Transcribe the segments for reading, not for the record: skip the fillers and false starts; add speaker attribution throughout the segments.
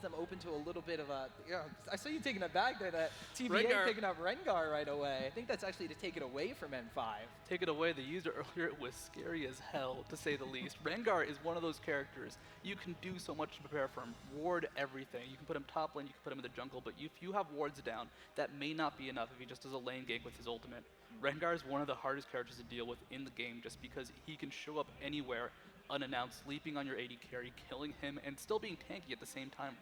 Speaker 1: them open to a little bit of a, I saw you taking a bag there, that TPA
Speaker 2: Rengar.
Speaker 1: picking up Rengar right away. I think that's actually to take it away from M5.
Speaker 2: Take it away, they used it earlier, it was scary as hell, to say the least. Rengar is one of those characters, you can do so much to prepare for him, ward everything. You can put him top lane, you can put him in the jungle, but if you have wards down, that may not be enough if he just does a lane gank with his ultimate. Rengar is one of the hardest characters to deal with in the game just because he can show up anywhere unannounced, sleeping on your AD carry, killing him, and still being tanky at the same time.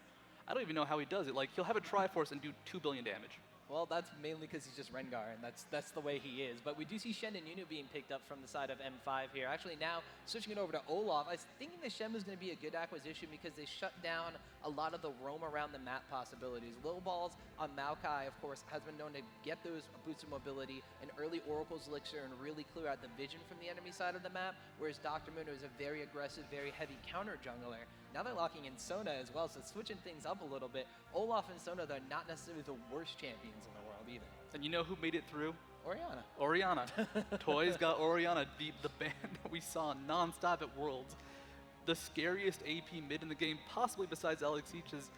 Speaker 2: I don't even know how he does it. Like, he'll have a Triforce and do 2 billion damage.
Speaker 1: Well, that's mainly because he's just Rengar, and that's the way he is. But we do see Shen and Nunu being picked up from the side of M5 here. Actually, now switching it over to Olaf, I was thinking that Shen was going to be a good acquisition because they shut down a lot of the roam around the map possibilities. Low balls on Maokai, of course, has been known to get those boosts of mobility, and early Oracle's Elixir, and really clear out the vision from the enemy side of the map, whereas Dr. Muno is a very aggressive, very heavy counter jungler. Now they're locking in Sona as well, so switching things up a little bit. Olaf and Sona, they're not necessarily the worst champions in the world either.
Speaker 2: And you know who made it through?
Speaker 1: Orianna.
Speaker 2: Orianna. Toys got Orianna beat the band that we saw non-stop at Worlds. The scariest AP mid in the game, possibly besides Alex Each's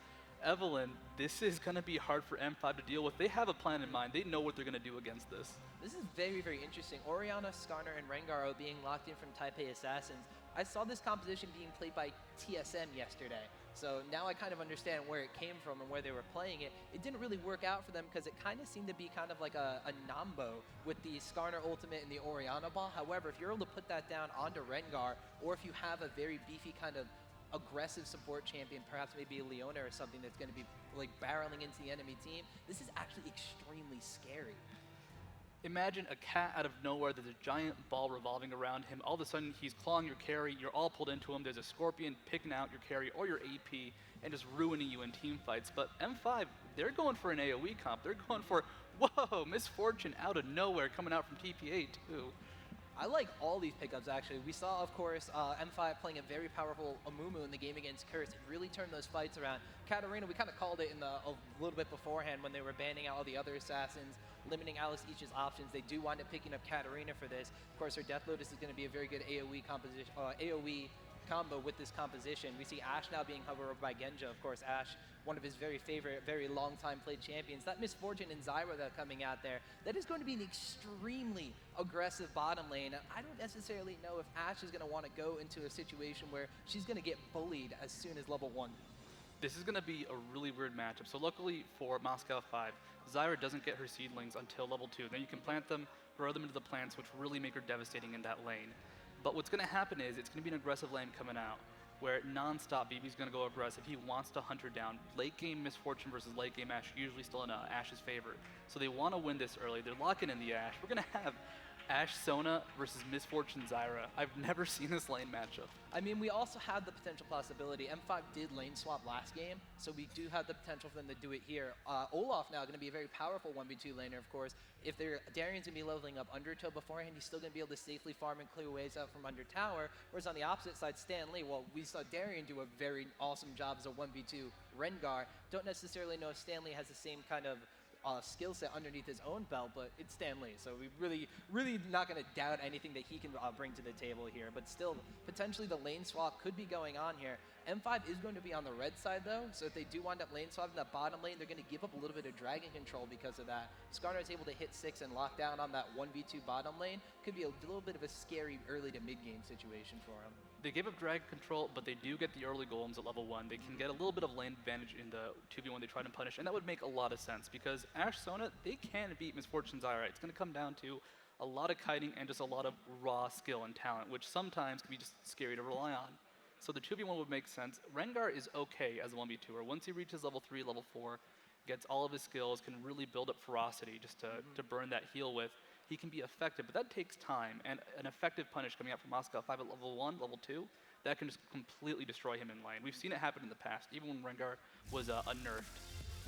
Speaker 2: Evelynn. This is going to be hard for M5 to deal with. They have a plan in mind. They know what they're going to do against this.
Speaker 1: This is very, very interesting. Orianna, Skarner, and Rengar are being locked in from Taipei Assassins. I saw this composition being played by TSM yesterday, so now I kind of understand where it came from and where they were playing it. It didn't really work out for them because it kind of seemed to be kind of like a Nambo with the Skarner ultimate and the Orianna ball. However, if you're able to put that down onto Rengar, or if you have a very beefy kind of aggressive support champion, perhaps maybe a Leona or something that's going to be like barreling into the enemy team, this is actually extremely scary.
Speaker 2: Imagine a cat out of nowhere, there's a giant ball revolving around him, all of a sudden he's clawing your carry, you're all pulled into him, there's a scorpion picking out your carry or your AP and just ruining you in team fights. But M5, they're going for an AoE comp, they're going for, whoa, Misfortune out of nowhere coming out from TPA too.
Speaker 1: I like all these pickups, actually. We saw, of course, M5 playing a very powerful Amumu in the game against Curse. It really turned those fights around. Katarina, we kind of called it a little bit beforehand when they were banning out all the other assassins, limiting Alex Each's options. They do wind up picking up Katarina for this. Of course, her Death Lotus is going to be a very good AoE composition, AoE combo with this composition. We see Ashe now being hovered over by Genja. Of course, Ashe, one of his very favorite, very long time played champions. That Misfortune and Zyra that are coming out there, that is going to be an extremely aggressive bottom lane. And I don't necessarily know if Ashe is going to want to go into a situation where she's going to get bullied as soon as level 1.
Speaker 2: This is going to be a really weird matchup. So luckily for Moscow 5, Zyra doesn't get her seedlings until level 2. Then you can plant them, grow them into the plants, which really make her devastating in that lane. But what's going to happen is it's going to be an aggressive lane coming out where non-stop BB's going to go aggressive. He wants to hunt her down. Late game Misfortune versus late game Ashe usually still in Ashe's favor. So they want to win this early. They're locking in the Ashe. We're going to have Ashe Sona versus Misfortune Zyra. I've never seen this lane matchup.
Speaker 1: I mean, we also have the potential possibility. M5 did lane swap last game, so we do have the potential for them to do it here. Olaf now going to be a very powerful 1v2 laner, of course. If Darian's going to be leveling up Undertow beforehand, he's still going to be able to safely farm and clear ways out from under tower. Whereas on the opposite side, Stan Lee, well, we saw Darian do a very awesome job as a 1v2 Rengar. Don't necessarily know if Stan Lee has the same kind of skill set underneath his own belt, but it's Stan Lee, so we really not going to doubt anything that he can bring to the table here. But still, potentially the lane swap could be going on here. M5 is going to be on the red side though, so if they do wind up lane swapping that bottom lane, they're going to give up a little bit of dragon control because of that. Skarner is able to hit 6 and lock down on that 1v2 bottom lane. Could be a little bit of a scary early to mid game situation for him.
Speaker 2: They gave up dragon control, but they do get the early golems at level 1. They can get a little bit of lane advantage in the 2v1 they try to punish, and that would make a lot of sense because Ashe Sona, they can beat Misfortune Zyra. It's going to come down to a lot of kiting and just a lot of raw skill and talent, which sometimes can be just scary to rely on. So the 2v1 would make sense. Rengar is okay as a 1v2er. Once he reaches level 3, level 4, gets all of his skills, can really build up ferocity just to burn that heal with, he can be effective, but that takes time, and an effective punish coming out from Moscow 5 at level 1, level 2, that can just completely destroy him in lane. We've seen it happen in the past, even when Rengar was nerfed.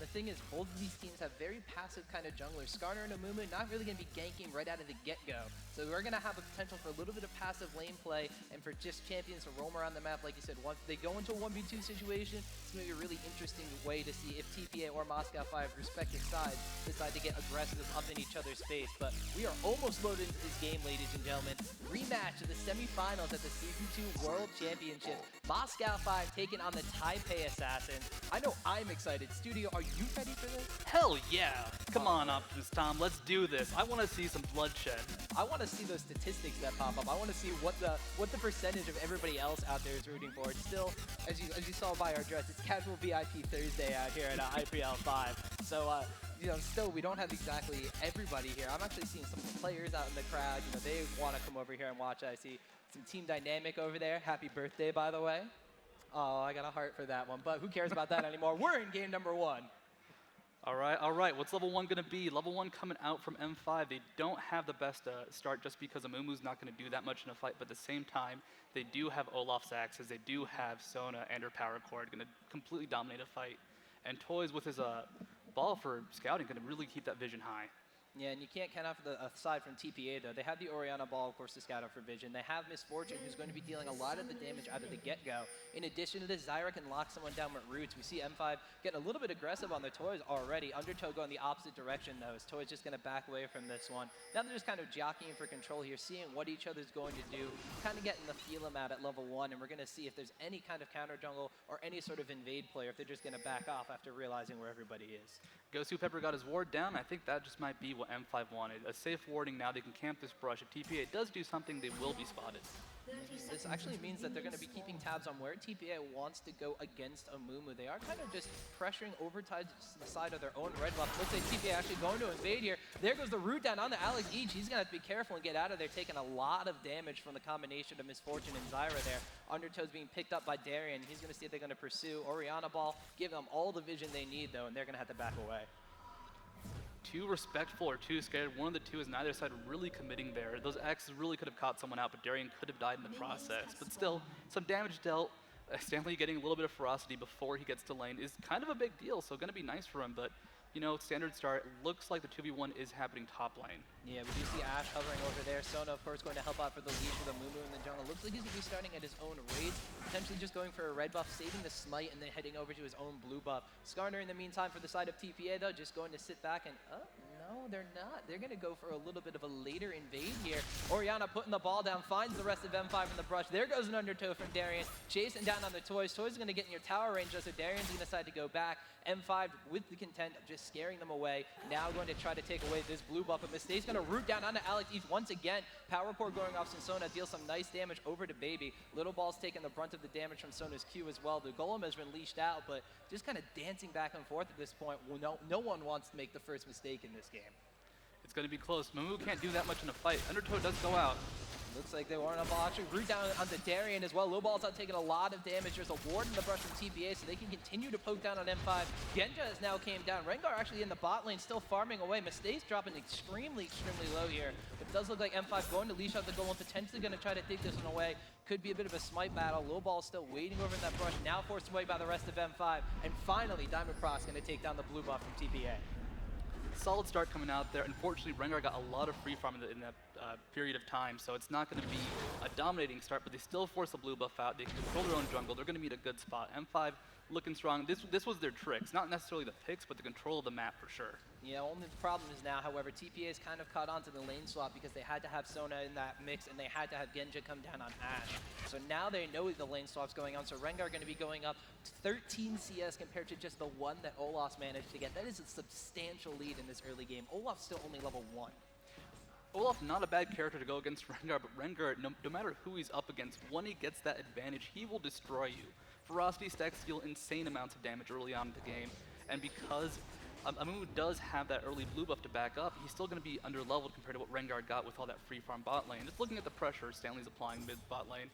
Speaker 1: The thing is, both of these teams have very passive kind of junglers. Skarner and Amumu not really going to be ganking right out of the get-go. So we're going to have a potential for a little bit of passive lane play and for just champions to roam around the map. Like you said, once they go into a 1v2 situation, it's going to be a really interesting way to see if TPA or Moscow 5 respective sides decide to get aggressive up in each other's face. But we are almost loaded into this game, ladies and gentlemen. Rematch of the semifinals at the Season 2 World Championship. Moscow 5 taking on the Taipei Assassin. I know I'm excited. Studio, are you ready for this?
Speaker 2: Hell yeah! Come on, Optimus Tom, let's do this. I want to see some bloodshed.
Speaker 1: I want to see those statistics that pop up. I want to see what the percentage of everybody else out there is rooting for. It's still, as you saw by our dress, it's casual VIP Thursday out here at IPL 5. So, you know, still we don't have exactly everybody here. I'm actually seeing some of the players out in the crowd. You know, they want to come over here and watch. I see some team dynamic over there. Happy birthday, by the way. Oh, I got a heart for that one, but who cares about that anymore? We're in game number 1.
Speaker 2: All right. What's level 1 going to be? Level 1 coming out from M5. They don't have the best start just because Amumu's not going to do that much in a fight, but at the same time, they do have Olaf's axes. They do have Sona and her power cord going to completely dominate a fight. And Toys with his ball for scouting going to really keep that vision high.
Speaker 1: Yeah, and you can't count off aside from TPA, though. They have the Orianna ball, of course, to scout out for vision. They have Misfortune, who's going to be dealing a lot of the damage out of the get-go. In addition to this, Zyra can lock someone down with roots. We see M5 getting a little bit aggressive on the Toys already. Undertow going the opposite direction, though, as Toys just going to back away from this one. Now they're just kind of jockeying for control here, seeing what each other's going to do, kind of getting the feel them out at level 1, and we're going to see if there's any kind of counter jungle or any sort of invade player, if they're just going to back off after realizing where everybody is.
Speaker 2: Gosu Pepper got his ward down. I think that just might be what M5 wanted. A safe warding now. They can camp this brush. If TPA does do something, they will be spotted.
Speaker 1: This actually means that they're going to be keeping tabs on where TPA wants to go against Amumu. They are kind of just pressuring over to the side of their own red buff. Looks like TPA actually going to invade here. There goes the root down on the Alex Each. He's going to have to be careful and get out of there, taking a lot of damage from the combination of Misfortune and Zyra there. Undertow's being picked up by Darian. He's going to see if they're going to pursue Orianna ball, give them all the vision they need, though, and they're going to have to back away.
Speaker 2: Too respectful or too scared. One of the two is neither side really committing there. Those axes really could have caught someone out, but Darian could have died in the process. But still, some damage dealt. Stanley getting a little bit of ferocity before he gets to lane is kind of a big deal, so going to be nice for him. But, you know, standard start, looks like the 2v1 is happening top lane. Yeah,
Speaker 1: we do see Ash hovering over there. Sona, of course, going to help out for the lead for the Mumu in the jungle. Looks like he's going to be starting at his own raids, potentially just going for a red buff, saving the smite, and then heading over to his own blue buff. Skarner, in the meantime, for the side of TPA, though, just going to sit back and, no, they're not. They're going to go for a little bit of a later invade here. Orianna putting the ball down, finds the rest of M5 in the brush. There goes an undertow from Darian, chasing down on the Toys. Toys is going to get in your tower range, so Darian's going to decide to go back. M5 with the content of just scaring them away. Now going to try to take away this blue buff, but Mistake's going to root down onto Alex East once again. Power core going off Sona deals some nice damage over to Baby. Little Ball's taking the brunt of the damage from Sona's Q as well. The Golem has been leashed out, but just kind of dancing back and forth at this point. Well, no one wants to make the first mistake in this game.
Speaker 2: It's going to be close. Mumu can't do that much in a fight. Undertow does go out.
Speaker 1: Looks like they weren't able to actually root down onto Darian as well. Low Ball's out taking a lot of damage. There's a ward in the brush from TPA, so they can continue to poke down on M5. Genja has now came down. Rengar actually in the bot lane, still farming away. Mistakes dropping extremely low here. It does look like M5 going to leash out the goal and potentially going to try to take this one away. Could be a bit of a smite battle. Low Ball still waiting over in that brush, now forced away by the rest of M5. And finally, Diamond Cross going to take down the blue buff from TPA.
Speaker 2: Solid start coming out there. Unfortunately, Rengar got a lot of free farm in that period of time, so it's not going to be a dominating start, but they still force the blue buff out. They can control their own jungle. They're going to meet a good spot. M5 looking strong. This was their tricks. Not necessarily the picks, but the control of the map for sure.
Speaker 1: Yeah, only the problem is now, however, TPA is kind of caught on to the lane swap because they had to have Sona in that mix and they had to have Genja come down on Ash. So now they know the lane swap's going on, so Rengar going to be going up to 13 CS compared to just the one that Olaf's managed to get. That is a substantial lead in this early game. Olaf's still only level 1.
Speaker 2: Olaf, not a bad character to go against Rengar, but Rengar, no matter who he's up against, when he gets that advantage, he will destroy you. Ferocity stacks deal insane amounts of damage early on in the game, and because Amumu does have that early blue buff to back up, he's still going to be under-leveled compared to what Rengar got with all that free farm bot lane. Just looking at the pressure Stanley's applying mid bot lane,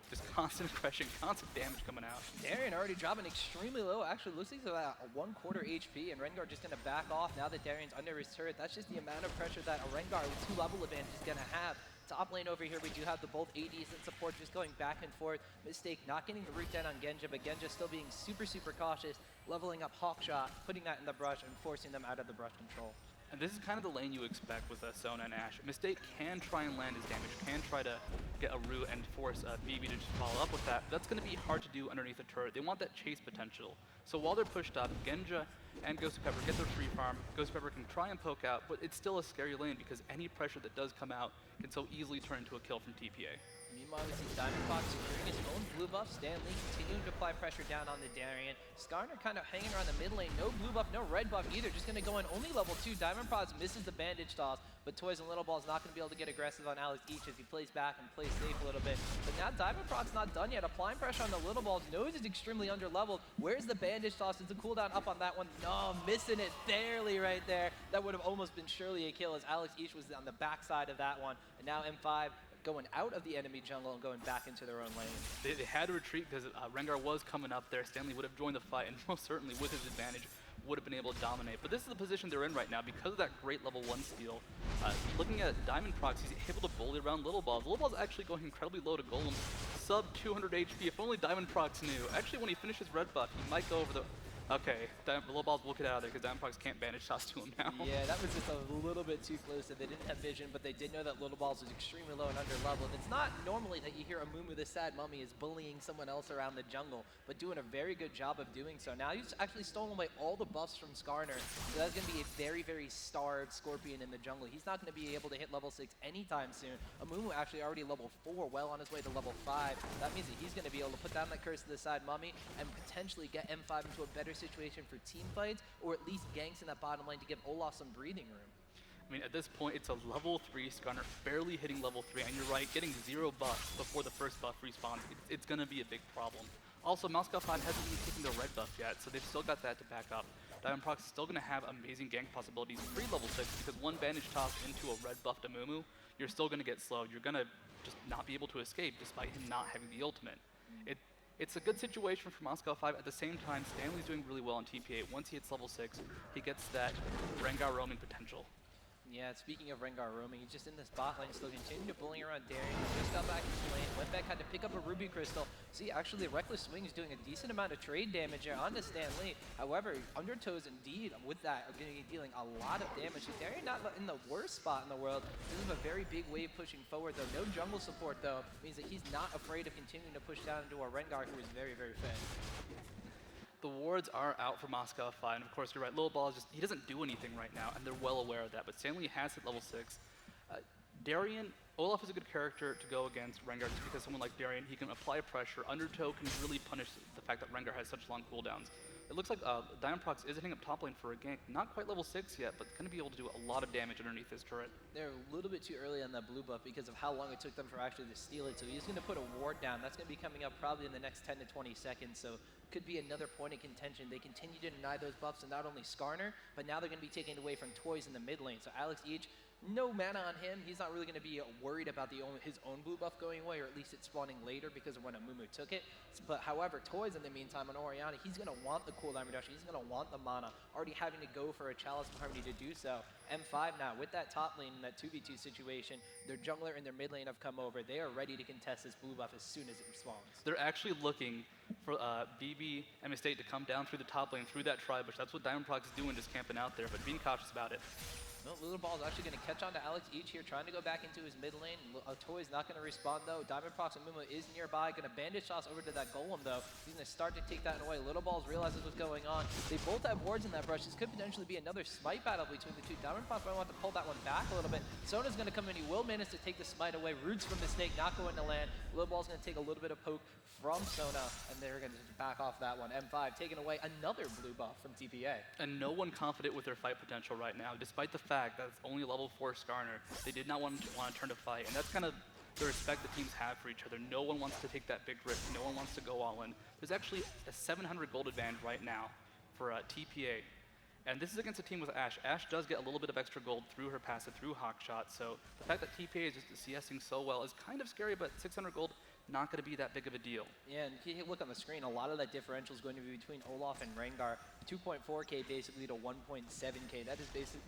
Speaker 2: just constant crushing, constant damage coming out.
Speaker 1: Darian already dropping extremely low. Actually, looks like he's about a 1/4 HP, and Rengar just going to back off now that Darian's under his turret. That's just the amount of pressure that a Rengar with 2 level advantage is going to have. Top lane over here, we do have the both ADs and support just going back and forth. Mistake not getting the root down on Genja, but Genja still being super cautious, leveling up Hawkshot, putting that in the brush and forcing them out of the brush control.
Speaker 2: And this is kind of the lane you expect with Sona and Ashe. Mistake can try and land his damage, can try to get a root and force BB to just follow up with that. That's going to be hard to do underneath a turret. They want that chase potential. So while they're pushed up, Genja and Ghost Pepper get their free farm. Ghost Pepper can try and poke out, but it's still a scary lane because any pressure that does come out can so easily turn into a kill from TPA.
Speaker 1: Meanwhile, we see Diamondbox securing his own blue buff. Stanley continuing to apply pressure down on the Darien. Skarner kind of hanging around the mid lane. No blue buff, no red buff either. Just going to go in only level 2. Diamondbox misses the bandage toss, but Toys and Little Ball's not going to be able to get aggressive on Alex Each as he plays back and plays safe a little bit. But now Diamondbox's not done yet. Applying pressure on the Little Balls. Knows it's extremely under leveled. Where's the bandage toss? Is the cooldown up on that one? No, missing it barely right there. That would have almost been surely a kill as Alex Each was on the backside of that one. And now M5 going out of the enemy jungle and going back into their own lane.
Speaker 2: They had to retreat because Rengar was coming up there. Stanley would have joined the fight and most certainly with his advantage would have been able to dominate. But this is the position they're in right now because of that great level 1 steal. Looking at Diamond Prox, he's able to bully around Little Balls. Little Balls actually going incredibly low to Golem, sub 200 HP. If only Diamond Prox knew. Actually, when he finishes red buff, he might go over the... Okay, Little Balls will get out of there because Diamond Prox can't bandage toss to him now.
Speaker 1: Yeah, that was just a little bit too close. They didn't have vision, but they did know that Little Balls was extremely low and under leveled. It's not normally that you hear Amumu the Sad Mummy is bullying someone else around the jungle, but doing a very good job of doing so. Now he's actually stolen away all the buffs from Skarner, so that's going to be a very, very starved Scorpion in the jungle. He's not going to be able to hit level 6 anytime soon. Amumu actually already level 4, well on his way to level 5. That means that he's going to be able to put down that Curse of the Sad Mummy and potentially get M5 into a better situation for team fights, or at least ganks in that bottom lane to give Olaf some breathing room.
Speaker 2: I mean, at this point, it's a level 3 Skarner, barely hitting level 3, and you're right, getting 0 buffs before the first buff respawns, it's going to be a big problem. Also, Moscow 5 hasn't even taken the red buff yet, so they've still got that to back up. Diamond Prox is still going to have amazing gank possibilities pre-level 6, because one bandage toss into a red buffed Amumu, you're still going to get slowed. You're going to just not be able to escape, despite him not having the ultimate. It's a good situation for Moscow 5. At the same time, Stanley's doing really well on TPA. Once he hits level 6, he gets that Rengar roaming potential.
Speaker 1: Yeah, speaking of Rengar roaming, he's just in this bot lane, still continuing to bullying around Darien. Just got back into lane, went back, had to pick up a Ruby Crystal. See, actually, Reckless Swing is doing a decent amount of trade damage here onto Stan Lee. However, Undertow's indeed, with that, are going to be dealing a lot of damage. So Darien not in the worst spot in the world. This is a very big wave pushing forward, though. No jungle support, though, means that he's not afraid of continuing to push down into a Rengar who is very, very fed.
Speaker 2: The wards are out for Moscow 5, and of course you're right, Little Ball is just, he doesn't do anything right now, and they're well aware of that, but Stanley has hit level 6. Darien, Olaf is a good character to go against Rengar just because someone like Darien, he can apply pressure. Undertow can really punish the fact that Rengar has such long cooldowns. It looks like Diamond Prox is hitting up top lane for a gank. Not quite level 6 yet, but going to be able to do a lot of damage underneath this turret.
Speaker 1: They're a little bit too early on that blue buff because of how long it took them for actually to steal it. So he's going to put a ward down. That's going to be coming up probably in the next 10 to 20 seconds. So could be another point of contention. They continue to deny those buffs to not only Skarner, but now they're going to be taking it away from Toys in the mid lane. So Alex Each, no mana on him. He's not really going to be worried about his own blue buff going away, or at least it spawning later because of when Amumu took it. But however, Toys in the meantime on Orianna, he's going to want the cooldown reduction. He's going to want the mana. Already having to go for a Chalice of Harmony to do so. M5 now with that top lane in that 2v2 situation, their jungler and their mid lane have come over. They are ready to contest this blue buff as soon as it spawns.
Speaker 2: They're actually looking for BB and Mistake to come down through the top lane, through that tri-bush. That's what Diamond Prox is doing, just camping out there, but being cautious about it.
Speaker 1: No, Little Ball is actually going to catch on to Alex Each here, trying to go back into his mid lane. Toy's not going to respond, though. Diamond Prox and Mumu is nearby. Going to bandage toss over to that Golem, though. He's going to start to take that away. Little Balls realizes what's going on. They both have wards in that brush. This could potentially be another smite battle between the two. Diamond Prox might want to pull that one back a little bit. Sona's going to come in. He will manage to take the smite away. Roots from Mistake not going to land. Little Ball's going to take a little bit of poke from Sona, and they're going to back off that one. M5 taking away another blue buff from TPA.
Speaker 2: And no one confident with their fight potential right now, despite the fact that it's only level 4 Skarner. They did not want to turn to fight, and that's kind of the respect that teams have for each other. No one wants to take that big risk. No one wants to go all in. There's actually a 700 gold advantage right now for TPA. And this is against a team with Ashe. Ashe does get a little bit of extra gold through her passive, through Hawkshot. So the fact that TPA is just CSing so well is kind of scary, but 600 gold not going to be that big of a deal.
Speaker 1: Yeah, and if you look on the screen, a lot of that differential is going to be between Olaf and Rengar. 2.4k basically to 1.7k.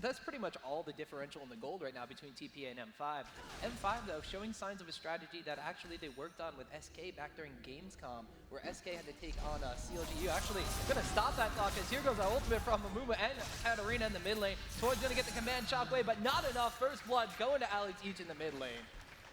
Speaker 1: That's pretty much all the differential in the gold right now between TPA and M5. M5 though showing signs of a strategy that actually they worked on with SK back during Gamescom, where SK had to take on CLGU. Actually gonna stop that clock as here goes our ultimate from Amuma and Katarina in the mid lane. Toy's gonna get the command shockwave, but not enough. First blood going to Alex each in the mid lane.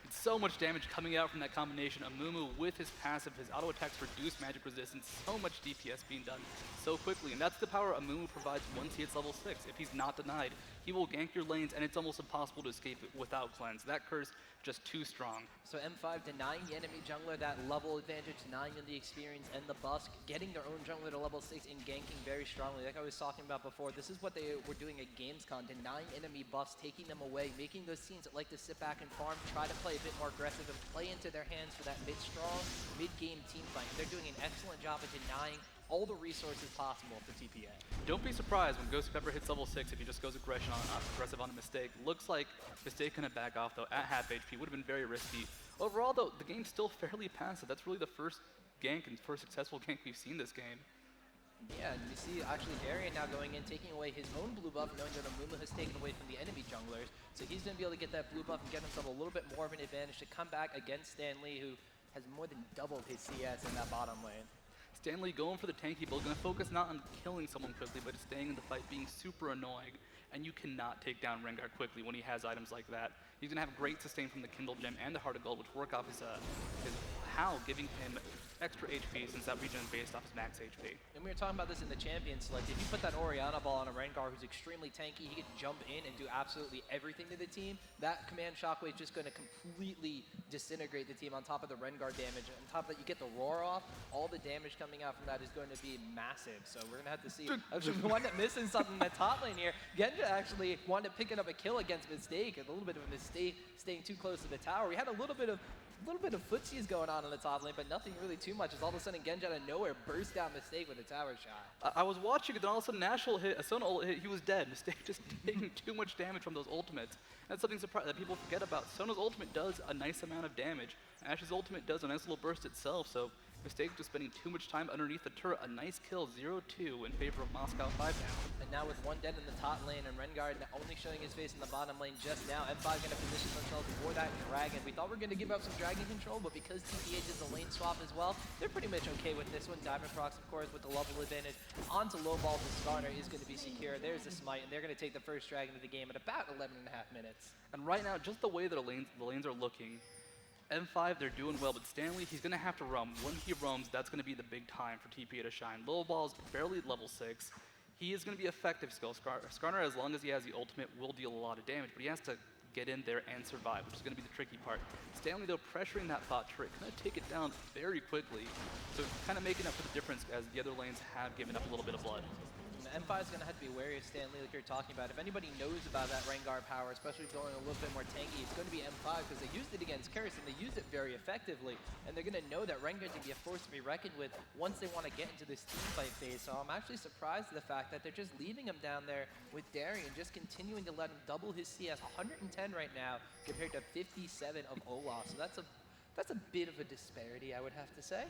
Speaker 2: So much damage coming out from that combination. Amumu with his passive, his auto attacks reduce magic resistance, so much DPS being done so quickly, and that's the power Amumu provides once he hits level 6. If he's not denied, he will gank your lanes, and it's almost impossible to escape it without cleanse. That curse just too strong.
Speaker 1: So M5 denying the enemy jungler that level advantage, denying them the experience and the busk, getting their own jungler to level 6 and ganking very strongly. Like I was talking about before, this is what they were doing at Gamescom, denying enemy buffs, taking them away, making those teams that like to sit back and farm, try to play a bit more aggressive and play into their hands for that mid-strong, mid-game team fight. They're doing an excellent job of denying all the resources possible for TPA.
Speaker 2: Don't be surprised when Ghost Pepper hits level 6 if he just goes aggressive on a mistake. Looks like Mistake gonna back off though at half HP. Would have been very risky. Overall though, the game's still fairly passive. That's really the first gank and first successful gank we've seen this game.
Speaker 1: Yeah, and you see actually Darian now going in, taking away his own blue buff, knowing that Amumu has taken away from the enemy junglers. So he's going to be able to get that blue buff and get himself a little bit more of an advantage to come back against Stan Lee, who has more than doubled his CS in that bottom lane.
Speaker 2: Stan Lee going for the tanky build, going to focus not on killing someone quickly, but staying in the fight, being super annoying. And you cannot take down Rengar quickly when he has items like that. He's going to have great sustain from the Kindle Gem and the Heart of Gold, which work off his How, giving him extra HP since that region is based off his max HP.
Speaker 1: And we were talking about this in the champion select. If you put that Orianna ball on a Rengar who's extremely tanky, he can jump in and do absolutely everything to the team. That command shockwave is just going to completely disintegrate the team on top of the Rengar damage. On top of that, you get the roar off. All the damage coming out from that is going to be massive. So we're going to have to see. Actually, we wound up missing something in the top lane here. Genja actually wound up picking up a kill against Mistake. A little bit of a mistake staying too close to the tower. We had a little bit of footsies going on in the top lane, but nothing really too much. As all of a sudden Genja out of nowhere burst down Mistake with a tower shot.
Speaker 2: I was watching it, then all of a sudden Nashville hit, a Sona ult hit, he was dead. Mistake just taking too much damage from those ultimates. That's something that people forget about. Sona's ultimate does a nice amount of damage. Ash's ultimate does a nice little burst itself, so Mistake just spending too much time underneath the turret. A nice kill, 0-2 in favor of Moscow 5 down.
Speaker 1: And now with one dead in the top lane and Rengar only showing his face in the bottom lane just now, M5 going to position themselves for that dragon. We thought we were going to give up some dragon control, but because TPA did the lane swap as well, they're pretty much okay with this one. Diamond Prox, of course, with the level advantage onto low ball to Skarner is going to be secure. There's the smite, and they're going to take the first dragon of the game at about 11.5 minutes.
Speaker 2: And right now, just the way that the lanes are looking, M5, they're doing well, but Stanley, he's going to have to roam. When he roams, that's going to be the big time for TPA to shine. Low ball's barely level 6. He is going to be effective still. Skarner, as long as he has the ultimate, will deal a lot of damage, but he has to get in there and survive, which is going to be the tricky part. Stanley, though, pressuring that bot turret, going to take it down very quickly, so kind of making up for the difference as the other lanes have given up a little bit of blood.
Speaker 1: M5 is going to have to be wary of Stan Lee like you're talking about. If anybody knows about that Rengar power, especially going a little bit more tanky, it's going to be M5 because they used it against Curse and they used it very effectively. And they're going to know that Rengar is going to be a force to be reckoned with once they want to get into this team fight phase. So I'm actually surprised at the fact that they're just leaving him down there with Darian, just continuing to let him double his CS. 110 right now compared to 57 of Olaf. So that's a bit of a disparity, I would have to say.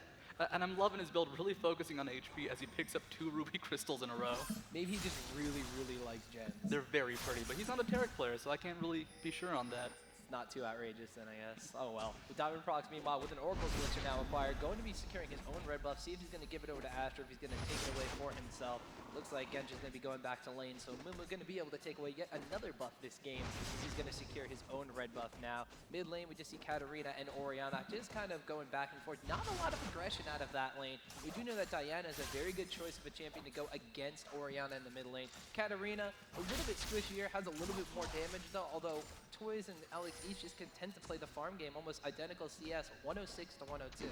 Speaker 2: And I'm loving his build, really focusing on HP as he picks up 2 ruby crystals in a row.
Speaker 1: Maybe he just really, really likes gens.
Speaker 2: They're very pretty, but he's not a Taric player, so I can't really be sure on that.
Speaker 1: Not too outrageous then, I guess. Oh well. With Diamond Prox, meanwhile, with an Oracle Glitcher now acquired, going to be securing his own red buff. See if he's going to give it over to Astra, if he's going to take it away for himself. Looks like Genji's going to be going back to lane, so Mumu going to be able to take away yet another buff this game. He's going to secure his own red buff now. Mid lane, we just see Katarina and Orianna just kind of going back and forth. Not a lot of aggression out of that lane. We do know that Diana is a very good choice of a champion to go against Orianna in the mid lane. Katarina, a little bit squishier, has a little bit more damage though, although Toys and Alex each just tend to play the farm game, almost identical CS, 106 to 102.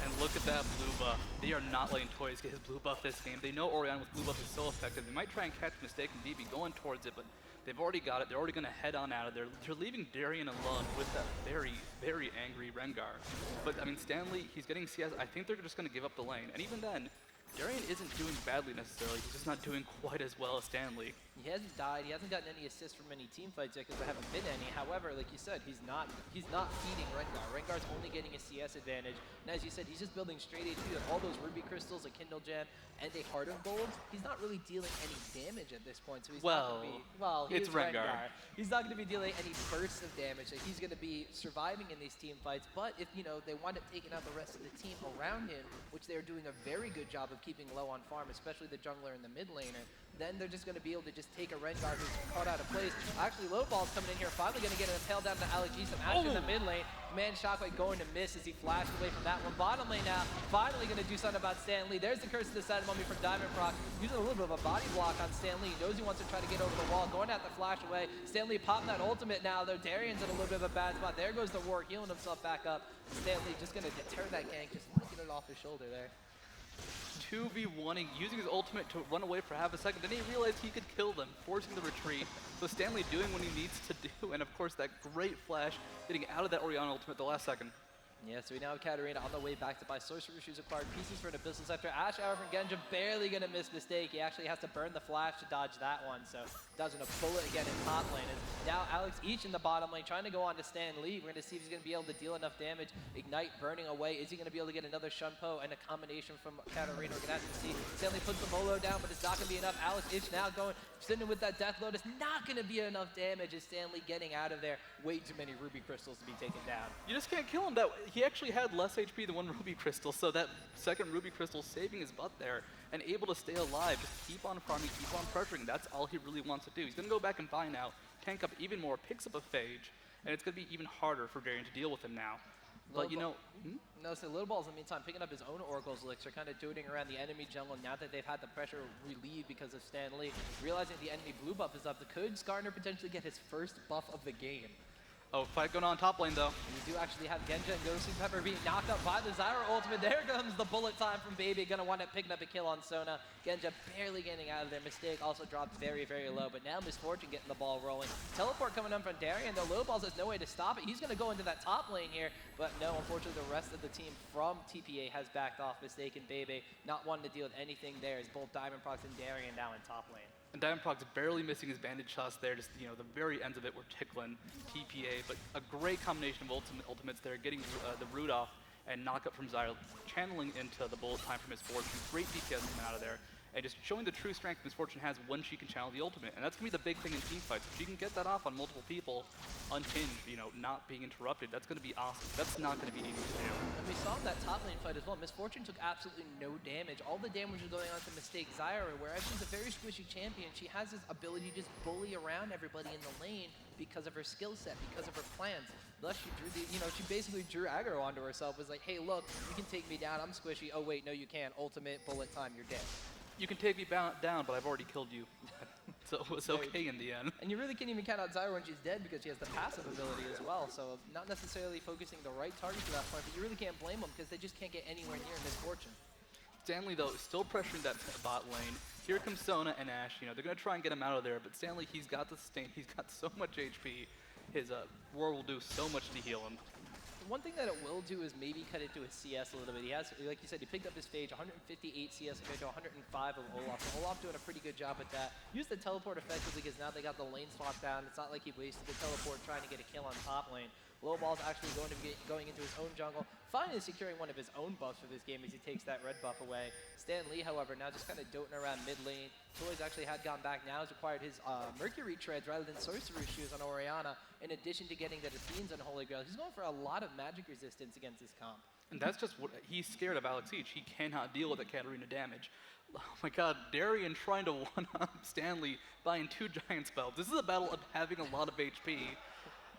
Speaker 2: And look at that blue buff. They are not letting Toys get his blue buff this game. They know Orianna with blue buff is so effective. They might try and catch Mistake and DB going towards it, but they've already got it. They're already going to head on out of there. They're leaving Darian alone with that very, very angry Rengar. But, I mean, Stanley, he's getting CS. I think they're just going to give up the lane. And even then, Darian isn't doing badly necessarily, he's just not doing quite as well as Stanley.
Speaker 1: He hasn't died. He hasn't gotten any assists from any team fights yet because there haven't been any. However, like you said, he's not feeding Rengar. Rengar's only getting a CS advantage. And as you said, he's just building straight HP with all those ruby crystals, a Kindle Gem, and a Heart of Gold. He's not really dealing any damage at this point, so he's not going to be...
Speaker 2: It's Rengar.
Speaker 1: He's not going to be dealing any bursts of damage. So he's going to be surviving in these team fights. But if, you know, they wind up taking out the rest of the team around him, which they're doing a very good job of keeping low on farm, especially the jungler and the mid laner, then they're just going to be able to just take a Rengar who's caught out of place. Actually, low ball's coming in here, finally going to get a tail down to Alex G. Some Ashe in the mid lane. Command Shockwave going to miss as he flashed away from that one. Bottom lane now, finally going to do something about Stan Lee. There's the Curse of the Sad Mummy from Diamond Proc, using a little bit of a body block on Stan Lee. He knows he wants to try to get over the wall, going at the flash away. Stan Lee popping that ultimate now, though Darian's in a little bit of a bad spot. There goes the War, healing himself back up. Stan Lee just going to deter that gank, just looking it off his shoulder there.
Speaker 2: 2v1ing, using his ultimate to run away for half a second, then he realized he could kill them, forcing the retreat. So Stanley doing what he needs to do, and of course that great flash, getting out of that Orianna ultimate the last second.
Speaker 1: Yeah, so we now have Katarina on the way back to buy Sorcerer Shoes, acquired pieces for an Abyssal Scepter. Ashe Hour from Genja, barely going to miss Mistake. He actually has to burn the flash to dodge that one, so dodging a bullet again in top lane. And now Alex Each in the bottom lane, trying to go on to Stan Lee. We're going to see if he's going to be able to deal enough damage. Ignite burning away. Is he going to be able to get another Shunpo and a combination from Katarina? We're going to have to see. Stanley puts the Molo down, but it's not going to be enough. Alex Each now going, sitting with that Death Lotus. Not going to be enough damage as Stanley getting out of there. Way too many Ruby Crystals to be taken down.
Speaker 2: You just can't kill him. He actually had less HP than one Ruby Crystal, so that second Ruby Crystal saving his butt there and able to stay alive, just keep on farming, keep on pressuring. That's all he really wants to do. He's going to go back and buy now, tank up even more, picks up a Phage, and it's going to be even harder for Darian to deal with him now. But you know...
Speaker 1: No, so Little Ball's in the meantime picking up his own Oracle's Elixir, kind of doting around the enemy jungle now that they've had the pressure relieved because of Stan Lee. Realizing the enemy blue buff is up, could Skarner potentially get his first buff of the game?
Speaker 2: Oh, fight going on top lane though.
Speaker 1: And you do actually have Genja and Ghosting Pepper being knocked up by the Zyra ultimate. There comes the bullet time from Baby. Gonna wind up picking up a kill on Sona. Genja barely getting out of there. Mistake also dropped very, very low. But now Misfortune getting the ball rolling. Teleport coming up from Darian, though Low Balls has no way to stop it. He's gonna go into that top lane here. But no, unfortunately the rest of the team from TPA has backed off. Mistake and Baby not wanting to deal with anything there as both Diamond Prox and Darian now in top lane.
Speaker 2: And Diamond Proc's barely missing his bandage shots there, just, you know, the very ends of it were tickling TPA, but a great combination of ultimates there, getting the root off and knockup from Zyra, channeling into the bullet time from Misfortune. Great DPS coming out of there, and just showing the true strength Misfortune has when she can channel the ultimate. And that's going to be the big thing in team fights. If she can get that off on multiple people, unhinged, you know, not being interrupted, that's going to be awesome. That's not going to be easy to do.
Speaker 1: And we saw in that top lane fight as well, Misfortune took absolutely no damage. All the damage was going on to Mistake Zyra, whereas she's a very squishy champion. She has this ability to just bully around everybody in the lane because of her skill set, because of her plans. Thus, she drew she basically drew aggro onto herself, was like, hey, look, you can take me down, I'm squishy. Oh, wait, no, you can't. Ultimate, bullet time, you're dead.
Speaker 2: You can take me down, but I've already killed you. So it was okay in the end.
Speaker 1: And you really can't even count out Zyra when she's dead because she has the passive ability as well. So not necessarily focusing the right target to that point, but you really can't blame them because they just can't get anywhere near Misfortune.
Speaker 2: Stanley, though, still pressuring that bot lane. Here comes Sona and Ashe. You know, they're going to try and get him out of there, but Stanley, he's got the sustain. He's got so much HP. His Roar will do so much to heal him.
Speaker 1: One thing that it will do is maybe cut into his CS a little bit. He has, like you said, he picked up his Phage, 158 CS compared to 105 of Olaf. So Olaf doing a pretty good job with that. Used the teleport effectively because now they got the lane swap down. It's not like he wasted the teleport trying to get a kill on top lane. Low Ball's actually going to be going into his own jungle, finally securing one of his own buffs for this game as he takes that red buff away. Stan Lee, however, now just kind of doting around mid lane. Toys actually had gone back now, has acquired his Mercury Treads rather than Sorcerer Shoes on Orianna, in addition to getting the Athene's on Holy Grail. He's going for a lot of magic resistance against his comp.
Speaker 2: And that's just what he's scared of Alex Each. He cannot deal with the Katarina damage. Oh my god, Darian trying to one-up Stanley buying 2 giant spells. This is a battle of having a lot of HP.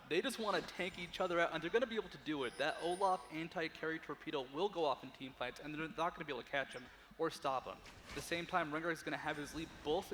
Speaker 2: They just want to tank each other out, and they're going to be able to do it. That Olaf anti-carry torpedo will go off in team fights, and they're not going to be able to catch him or stop him. At the same time, Rengar is going to have his lead. Both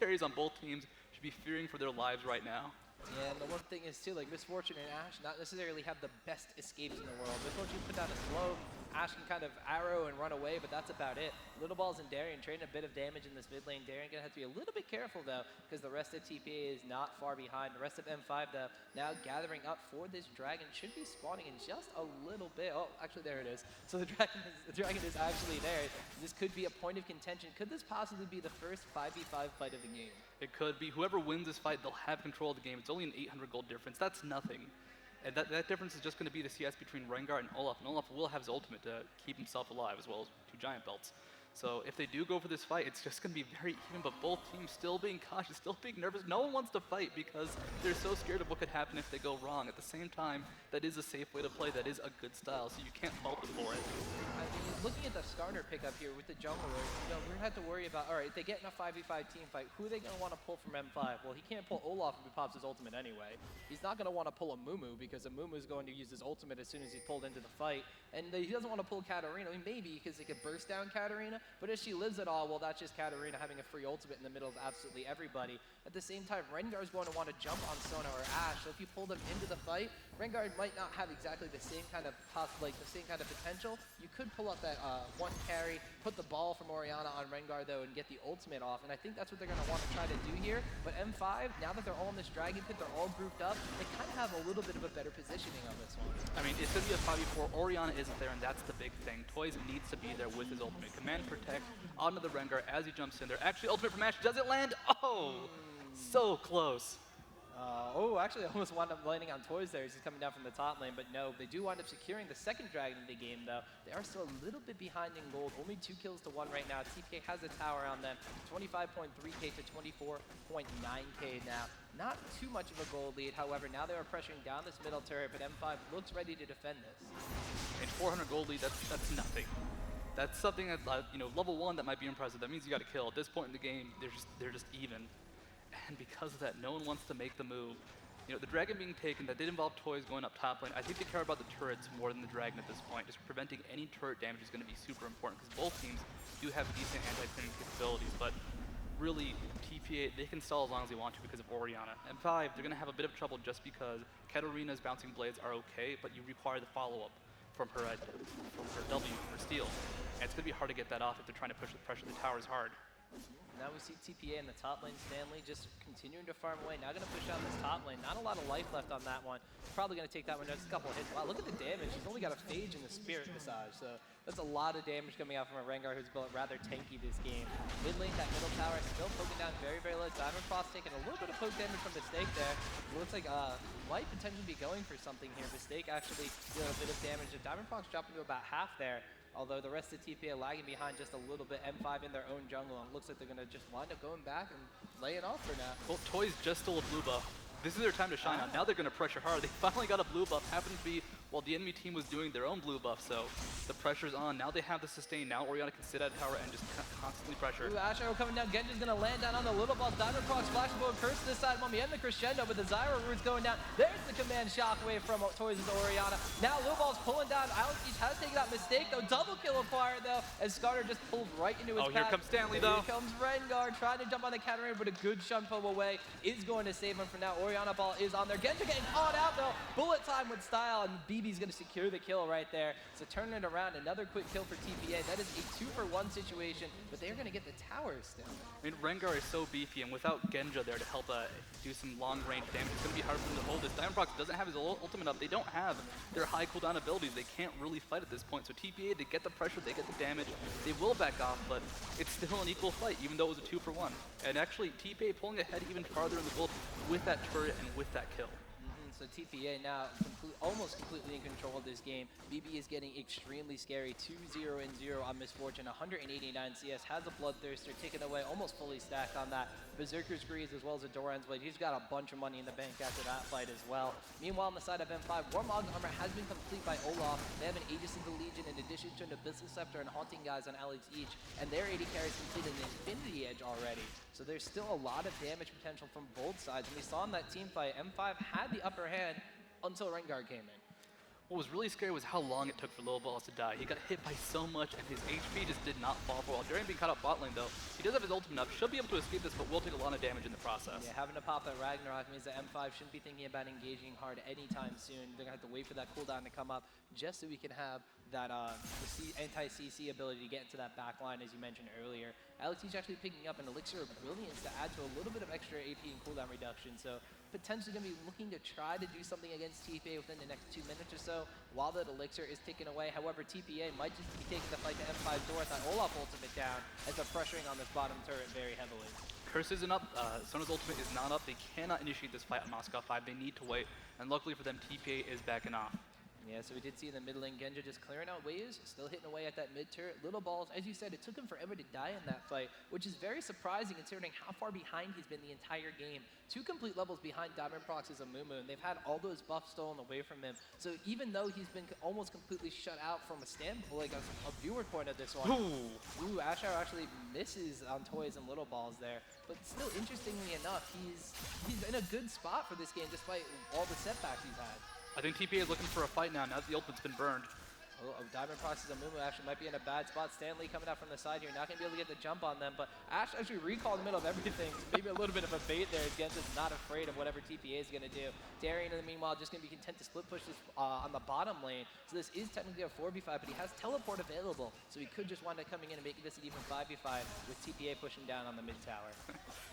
Speaker 2: carries on both teams should be fearing for their lives right now.
Speaker 1: Yeah, and the one thing is too, like Misfortune and Ashe not necessarily have the best escapes in the world. Misfortune put down a slow, Ash can kind of arrow and run away, but that's about it. Little Balls and Darien trading a bit of damage in this mid lane. Darien gonna have to be a little bit careful though, because the rest of TPA is not far behind. The rest of M5 though, now gathering up for this dragon, should be spawning in just a little bit. Oh, actually there it is. So the dragon is actually there. This could be a point of contention. Could this possibly be the first 5v5 fight of the game?
Speaker 2: It could be. Whoever wins this fight, they'll have control of the game. It's only an 800 gold difference. That's nothing. And that difference is just going to be the CS between Rengar and Olaf. And Olaf will have his ultimate to keep himself alive, as well as 2 giant belts. So if they do go for this fight, it's just going to be very even, but both teams still being cautious, still being nervous. No one wants to fight because they're so scared of what could happen if they go wrong. At the same time, that is a safe way to play. That is a good style, so you can't fault them for it.
Speaker 1: I mean, looking at the starter pickup here with the jungler, we're going to have to worry about, all right, if they get in a 5v5 team fight, who are they going to want to pull from M5? Well, he can't pull Olaf if he pops his ultimate anyway. He's not going to want to pull a Mumu because a Mumu is going to use his ultimate as soon as he's pulled into the fight. And he doesn't want to pull Katarina. I mean, maybe because he could burst down Katarina, but if she lives at all, well, that's just Katarina having a free ultimate in the middle of absolutely everybody. At the same time, Rengar is going to want to jump on Sona or Ashe, so if you pull them into the fight, Rengar might not have exactly the same kind of the same kind of potential. You could pull up that one carry, put the ball from Orianna on Rengar though, and get the ultimate off, and I think that's what they're going to want to try to do here. But M5, now that they're all in this dragon pit, they're all grouped up, they kind of have a little bit of a better positioning on this one.
Speaker 2: I mean, it's going to be a 5v4. Orianna isn't there, and that's the big thing. Toys needs to be there with his ultimate. Command Protect onto the Rengar as he jumps in there. Actually, ultimate from Ashe. Does it land? Oh, so close.
Speaker 1: Actually, I almost wound up landing on Toys there as he's coming down from the top lane, but no, they do wind up securing the second dragon of the game, though. They are still a little bit behind in gold, only 2 kills to 1 right now. TPA has a tower on them, 25.3k to 24.9k now. Not too much of a gold lead, however, now they are pressuring down this middle turret, but M5 looks ready to defend this.
Speaker 2: And 400 gold lead, that's nothing. That's something that, level 1 that might be impressive. That means you got to kill. At this point in the game, they're just even. And because of that, no one wants to make the move. The dragon being taken, that did involve Toys going up top lane. I think they care about the turrets more than the dragon at this point. Just preventing any turret damage is going to be super important because both teams do have decent anti-pinning capabilities, but really, TPA, they can stall as long as they want to because of Orianna. M5, they're going to have a bit of trouble just because Katarina's bouncing blades are okay, but you require the follow-up from her W, her steal. And it's going to be hard to get that off if they're trying to push the pressure. The tower's hard.
Speaker 1: Now we see TPA in the top lane. Stanley just continuing to farm away. Now going to push out this top lane. Not a lot of life left on that one. Probably going to take that one just a couple of hits. Wow, look at the damage. He's only got a phage and the spirit massage. So that's a lot of damage coming out from a Rengar who's built rather tanky this game. Mid lane, that middle tower still poking down very, very low. Diamond Frost taking a little bit of poke damage from Mistake there. It looks like might potentially be going for something here. Mistake actually dealing a bit of damage. The Diamond Frost dropping to about half there. Although the rest of TPA lagging behind just a little bit. M5 in their own jungle, and it looks like they're going to just wind up going back and laying off for now.
Speaker 2: Well, Toys just stole a blue buff. This is their time to shine out. Now they're going to pressure hard. They finally got a blue buff. Happened to be while the enemy team was doing their own blue buff, so the pressure's on. Now they have the sustain. Now Orianna can sit at tower and just constantly pressure.
Speaker 1: Ooh, Ashe arrow coming down. Genji's going to land down on the little balls. Diamond Proc splash blow curse this side when we end the crescendo, but the Zyra root's going down. There's the command shockwave from Toys' Orianna. Now Little Ball's pulling down. Alex has taken that mistake though. Double kill acquired though, as Skarner just pulled right into his path.
Speaker 2: Here comes Stanley though.
Speaker 1: Here comes Rengar trying to jump on the Katarina, but a good Shunpo away is going to save him for now. Orianna ball is on there. Genji getting caught out though. Bullet time with style, and BB's going to secure the kill right there. So turning it around, another quick kill for TPA. That is a 2-for-1 situation, but they're going to get the towers still.
Speaker 2: I mean, Rengar is so beefy, and without Genja there to help do some long-range damage, it's going to be hard for them to hold this. Diamond Prox doesn't have his ultimate up. They don't have their high cooldown abilities. They can't really fight at this point. So TPA, they get the pressure, they get the damage. They will back off, but it's still an equal fight, even though it was a 2-for-1. And actually, TPA pulling ahead even farther in the gold with that turret and with that kill.
Speaker 1: So TPA now almost completely in control of this game. BB is getting extremely scary. 2-0 and 0 on Misfortune. 189 CS, has a Bloodthirster taken away, almost fully stacked on that. Berserker's Greaves as well as a Doran's Blade. He's got a bunch of money in the bank after that fight as well. Meanwhile, on the side of M5, Warmog's armor has been complete by Olaf. They have an Aegis of the Legion in addition to an Abyssal Scepter and Haunting Guys on Alex each. And their AD carry is completed an Infinity Edge already. So there's still a lot of damage potential from both sides. And we saw in that team fight, M5 had the upper hand until Rengar came in.
Speaker 2: What was really scary was how long it took for Little Balls to die. He got hit by so much, and his HP just did not fall for a while. Darian being caught up bot lane, though, he does have his ultimate up. Should be able to escape this, but will take a lot of damage in the process.
Speaker 1: Yeah, having to pop at Ragnarok means that M5 shouldn't be thinking about engaging hard anytime soon. They're going to have to wait for that cooldown to come up just so we can have that anti-CC ability to get into that back line, as you mentioned earlier. Alex is actually picking up an Elixir of Brilliance to add to a little bit of extra AP and cooldown reduction, so potentially going to be looking to try to do something against TPA within the next 2 minutes or so while that Elixir is taken away. However, TPA might just be taking the fight to M5's door with that Olaf ultimate down as they're pressuring on this bottom turret very heavily.
Speaker 2: Curse isn't up, Sona's ultimate is not up. They cannot initiate this fight on Moscow 5. They need to wait, and luckily for them, TPA is backing off.
Speaker 1: Yeah, so we did see in the mid lane Genja just clearing out waves, still hitting away at that mid turret. Little balls, as you said, it took him forever to die in that fight, which is very surprising considering how far behind he's been the entire game. 2 complete levels behind Diamond Prox's Amumu, and they've had all those buffs stolen away from him. So even though he's been almost completely shut out from a standpoint, like a viewer point of this one. Ooh, Ashar actually misses on toys and little balls there. But still, interestingly enough, he's in a good spot for this game despite all the setbacks he's had.
Speaker 2: I think TPA is looking for a fight now that the ultimate's been burned.
Speaker 1: Oh, Diamond Prox's Amumu actually might be in a bad spot. Stanley coming out from the side here, not going to be able to get the jump on them, but Ash actually recall in the middle of everything. So maybe a little bit of a bait there. Genja's not afraid of whatever TPA is going to do. Darian, in the meanwhile, just going to be content to split push this on the bottom lane. So this is technically a 4v5, but he has teleport available, so he could just wind up coming in and making this an even 5v5 with TPA pushing down on the mid tower.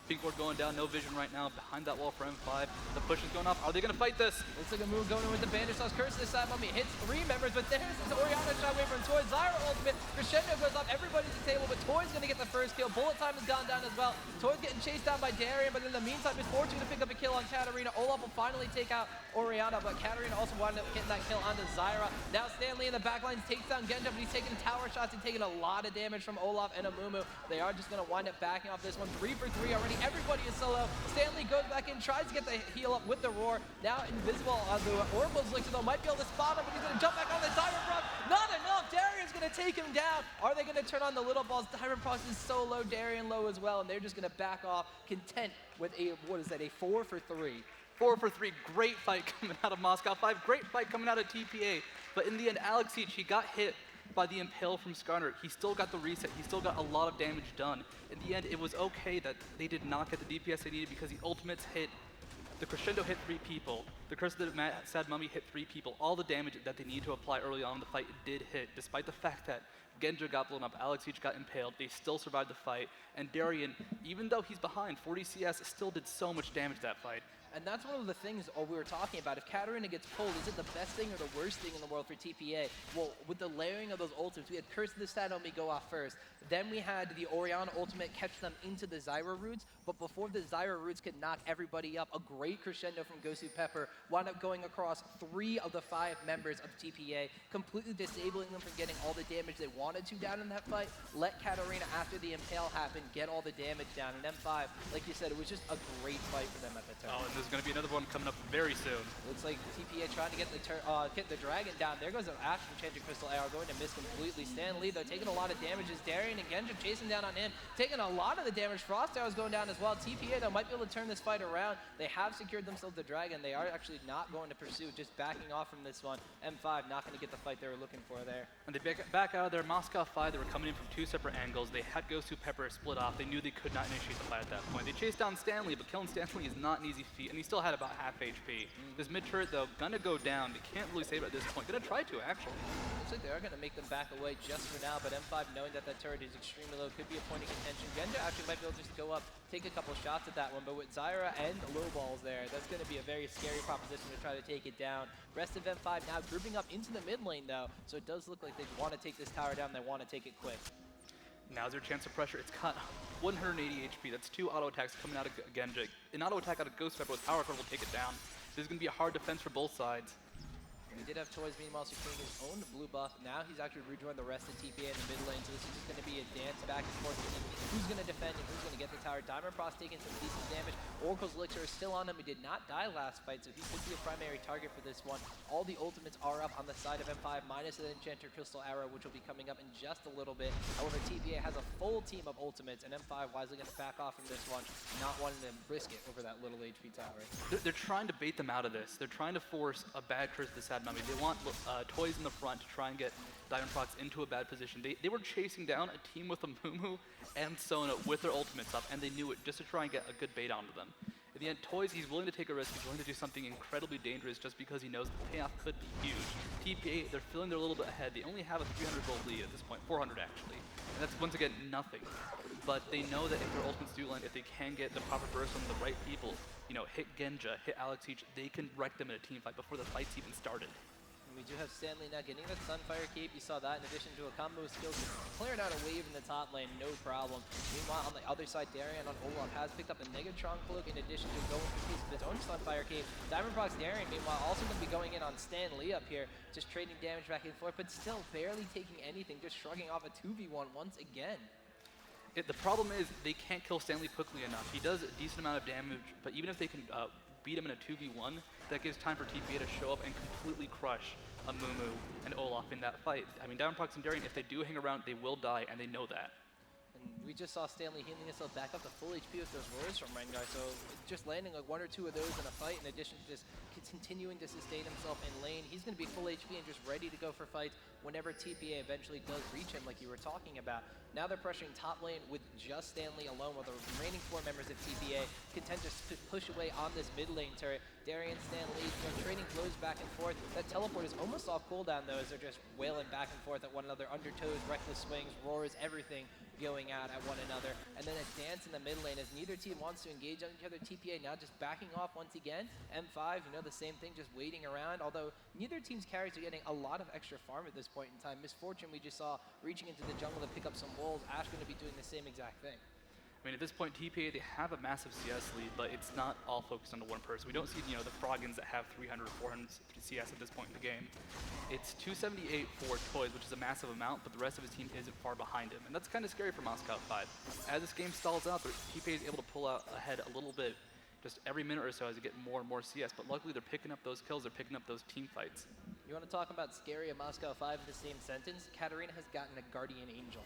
Speaker 2: Pink ward going down, no vision right now. Behind that wall for M5. The push is going off. Are they going to fight this?
Speaker 1: Looks like a move going in with the Bandage Sauce. Curse this side, Mummy hits 3 members, but there's this Orianna shot away from Toy. Zyra ultimate. Crescendo goes off. Everybody's at the table, but Toy's going to get the first kill. Bullet time has gone down as well. Toy's getting chased down by Darian, but in the meantime, Miss Fortune going to pick up a kill on Katarina. Olaf will finally take out Orianna, but Katarina also wound up getting that kill onto Zyra. Now Stanley in the backline takes down Genja, but he's taking tower shots and taking a lot of damage from Olaf and Amumu. They are just going to wind up backing off this one. 3 for 3 already. Everybody is solo. Stanley goes back in, tries to get the heal up with the roar. Now invisible on the Oracle's Elixir, though, might be able to spot him, but he's going to jump back on the Diamond Prox. Not enough. Darian's going to take him down. Are they going to turn on the little balls? Diamond Prox is so low, Darian low as well, and they're just going to back off, content with a, what is that, a 4 for 3.
Speaker 2: 4 for 3, great fight coming out of Moscow 5, great fight coming out of TPA. But in the end, Alex Siege, he got hit by the Impale from Skarner. He still got the reset, he still got a lot of damage done. In the end, it was okay that they did not get the DPS they needed because the ultimates hit, the Crescendo hit 3 people, the Curse of the Sad Mummy hit 3 people. All the damage that they needed to apply early on in the fight did hit, despite the fact that Genja got blown up, Alex Siege got impaled, they still survived the fight, and Darian, even though he's behind 40 CS, still did so much damage that fight.
Speaker 1: And that's one of the things we were talking about. If Katarina gets pulled, is it the best thing or the worst thing in the world for TPA? Well, with the layering of those ultimates, we had Curse of the Sad Mummy go off first. Then we had the Orianna ultimate catch them into the Zyra roots. But before the Zyra roots could knock everybody up, a great crescendo from Gosu Pepper wound up going across 3 of the 5 members of TPA, completely disabling them from getting all the damage they wanted to down in that fight. Let Katarina, after the Impale happened, get all the damage down. And M5, like you said, it was just a great fight for them at the time.
Speaker 2: Oh, and there's going to be another one coming up very soon.
Speaker 1: Looks like TPA trying to get the dragon down. There goes an Ash from Enchanted Crystal Arrow, going to miss completely. Stan Lee, though, taking a lot of damages. Darian and Genja chasing down on him, taking a lot of the damage. Frost Arrow's going down as well. TPA, though, might be able to turn this fight around. They have secured themselves the dragon. They are actually not going to pursue, just backing off from this one. M5 not going to get the fight they were looking for there.
Speaker 2: And they back out of their Moscow 5. They were coming in from 2 separate angles. They had Gosu Pepper split off. They knew they could not initiate the fight at that point. They chased down Stanley, but killing Stanley is not an easy feat, and he still had about half HP. This mid turret, though, gonna go down. They can't really save it at this point. Gonna try to, actually.
Speaker 1: Looks like they are gonna make them back away just for now, but M5, knowing that that turret is extremely low, could be a point of contention. Genja actually might be able to just go up, take a couple shots at that one, but with Zyra and the low balls there, that's gonna be a very scary proposition to try to take it down. Rest of M5 now grouping up into the mid lane, though, so it does look like they want to take this tower down. They want to take it quick.
Speaker 2: Now's their chance of pressure. It's got 180 HP. That's 2 auto attacks coming out of Genja. An auto attack out of Ghost Pepper with Power Cord will take it down. This is going to be a hard defense for both sides.
Speaker 1: We did have Toys meanwhile securing his own blue buff. Now he's actually rejoined the rest of TPA in the mid lane, so this is just going to be a dance back and forth between who's going to defend and who's going to get the tower. Diamond Prox taking some decent damage. Oracle's Elixir is still on him. He did not die last fight, so he could be a primary target for this one. All the ultimates are up on the side of M5, minus the Enchanter Crystal Arrow, which will be coming up in just a little bit. However, TPA has a full team of ultimates, and M5 wisely going to back off from this one, not wanting to risk it over that little HP tower.
Speaker 2: They're trying to bait them out of this. They're trying to force a bad Curse of the Sad Mummy. They want Toys in the front to try and get Diamond Prox into a bad position. They were chasing down a team with Amumu and Sona with their ultimates up, and they knew it just to try and get a good bait onto them. In the end, Toys, he's willing to take a risk, he's willing to do something incredibly dangerous just because he knows the payoff could be huge. TPA, they're feeling they're a little bit ahead. They only have a 300 gold lead at this point, 400 actually. And that's, once again, nothing. But they know that if their ultimates do land, if they can get the proper burst on the right people, you know, hit Genja, hit Alex Each, they can wreck them in a team fight before the fight's even started.
Speaker 1: We do have Stanley now getting that Sunfire Cape. You saw that in addition to a combo of skills, clearing out a wave in the top lane, no problem. Meanwhile, on the other side, Darian on Olaf has picked up a Negatron Cloak in addition to going for a piece of his own Sunfire Cape. Diamondprox Darian, meanwhile, also going to be going in on Stan Lee up here, just trading damage back and forth, but still barely taking anything, just shrugging off a 2v1 once again.
Speaker 2: The problem is they can't kill Stanley quickly enough. He does a decent amount of damage, but even if they can beat him in a 2v1, that gives time for TPA to show up and completely crush a Mumu and Olaf in that fight. I mean, Diamondprox and Darian, if they do hang around, they will die, and they know that.
Speaker 1: And we just saw Stanley healing himself back up to full HP with those roars from Rengar, so just landing like 1 or 2 of those in a fight, in addition to just continuing to sustain himself in lane, he's going to be full HP and just ready to go for fights whenever TPA eventually does reach him, like you were talking about. Now they're pressuring top lane with just Stanley alone, while the remaining 4 members of TPA can tend to push away on this mid lane turret. Darian, Stanley, you know, trading blows back and forth. That teleport is almost off cooldown though, as they're just wailing back and forth at one another, undertows, reckless swings, roars, everything going out at one another. And then a dance in the mid lane as neither team wants to engage on each other. TPA now just backing off once again. M5, you know, the same thing, just waiting around, although neither team's carries are getting a lot of extra farm at this point in time. Misfortune, we just saw reaching into the jungle to pick up some wolves. Ash going to be doing the same exact thing.
Speaker 2: I mean, at this point, TPA, they have a massive CS lead, but it's not all focused on the one person. We don't see, you know, the Froggins that have 300, 400 CS at this point in the game. It's 278 for Toys, which is a massive amount, but the rest of his team isn't far behind him. And that's kind of scary for Moscow 5. As this game stalls out, TPA is able to pull out ahead a little bit just every minute or so as they get more and more CS, but luckily they're picking up those kills, they're picking up those team fights.
Speaker 1: You want to talk about scary of Moscow 5 in the same sentence? Katarina has gotten a Guardian Angel.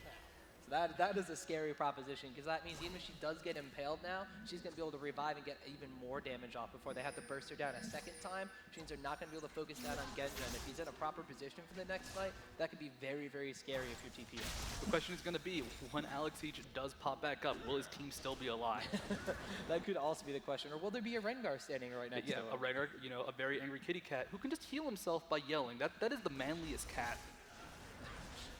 Speaker 1: So that is a scary proposition, because that means even if she does get impaled now, she's going to be able to revive and get even more damage off before they have to burst her down a second time, which means they're not going to be able to focus down on Genja, and if he's in a proper position for the next fight, that could be very, very scary if you're TPA.
Speaker 2: The question is going to be, when Alex Each does pop back up, will his team still be alive?
Speaker 1: That could also be the question, or will there be a Rengar standing right next to him?
Speaker 2: Yeah, a Rengar, you know, a very angry kitty cat who can just heal himself by yelling. That is the manliest cat.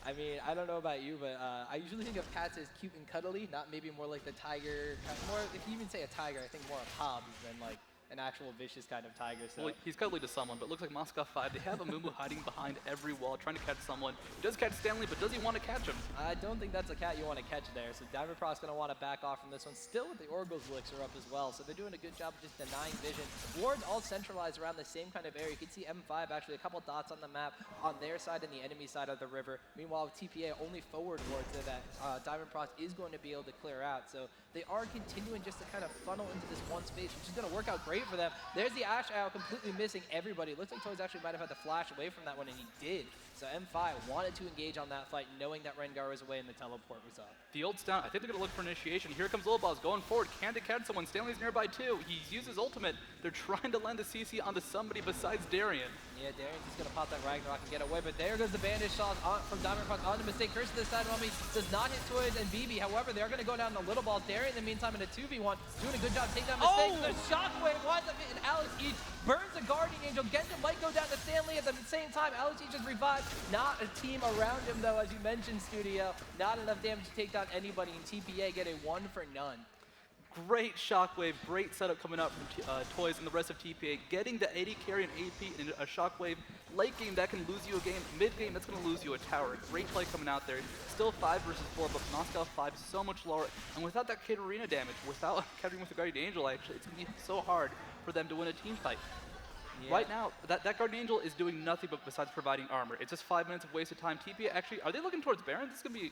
Speaker 1: I mean, I don't know about you, but I usually think of cats as cute and cuddly, not maybe more like the tiger. More, if you even say a tiger, I think more of Hobbs than like an actual vicious kind of tiger. So.
Speaker 2: Well, he's cuddly to someone, but it looks like Moscow 5, they have a Mumu hiding behind every wall, trying to catch someone. He does catch Stanley, but does he want to catch him?
Speaker 1: I don't think that's a cat you want to catch there. So Diamondprox going to want to back off from this one. Still with the Oracle's Elixir up as well. So they're doing a good job of just denying vision. Wards all centralized around the same kind of area. You can see M5 actually a couple dots on the map on their side and the enemy side of the river. Meanwhile, with TPA only forward wards that Diamondprox is going to be able to clear out. So they are continuing just to kind of funnel into this one space, which is going to work out great for them. There's the Ashe Owl completely missing everybody. It looks like Toys actually might have had to flash away from that one, and he did. So M5 wanted to engage on that fight, knowing that Rengar was away and the teleport was up.
Speaker 2: The ult's down. I think they're going to look for initiation. Here comes Lobos going forward. Can they catch someone? Stanley's nearby too. He's used his ultimate. They're trying to land the CC onto somebody besides Darian.
Speaker 1: Yeah, Darian's just going to pop that Ragnarok and get away, but there goes the bandage shot from Diamondprox on the mistake. Curse to the side of Mummy does not hit Toys and BB. However, they're going to go down in a little ball. Darian, in the meantime, in a 2v1, doing a good job taking down mistake. The shockwave winds up hitting Alex Each, burns the Guardian Angel. Genja might go down to Stanley at the same time. Alex Each is revived. Not a team around him, though, as you mentioned, Studio. Not enough damage to take down anybody, and TPA get a 1 for none.
Speaker 2: Great shockwave, great setup coming out from Toys and the rest of TPA. Getting the 80 carry and AP in a shockwave. Late game, that can lose you a game. Mid game, that's going to lose you a tower. Great play coming out there. Still 5 versus 4, but Moscow 5 is so much lower. And without that Katarina damage, without Katarina with the Guardian Angel, actually, it's going to be so hard for them to win a team fight. Yeah. Right now, that Guardian Angel is doing nothing but besides providing armor. It's just 5 minutes of wasted time. TPA actually, are they looking towards Baron? This is going to be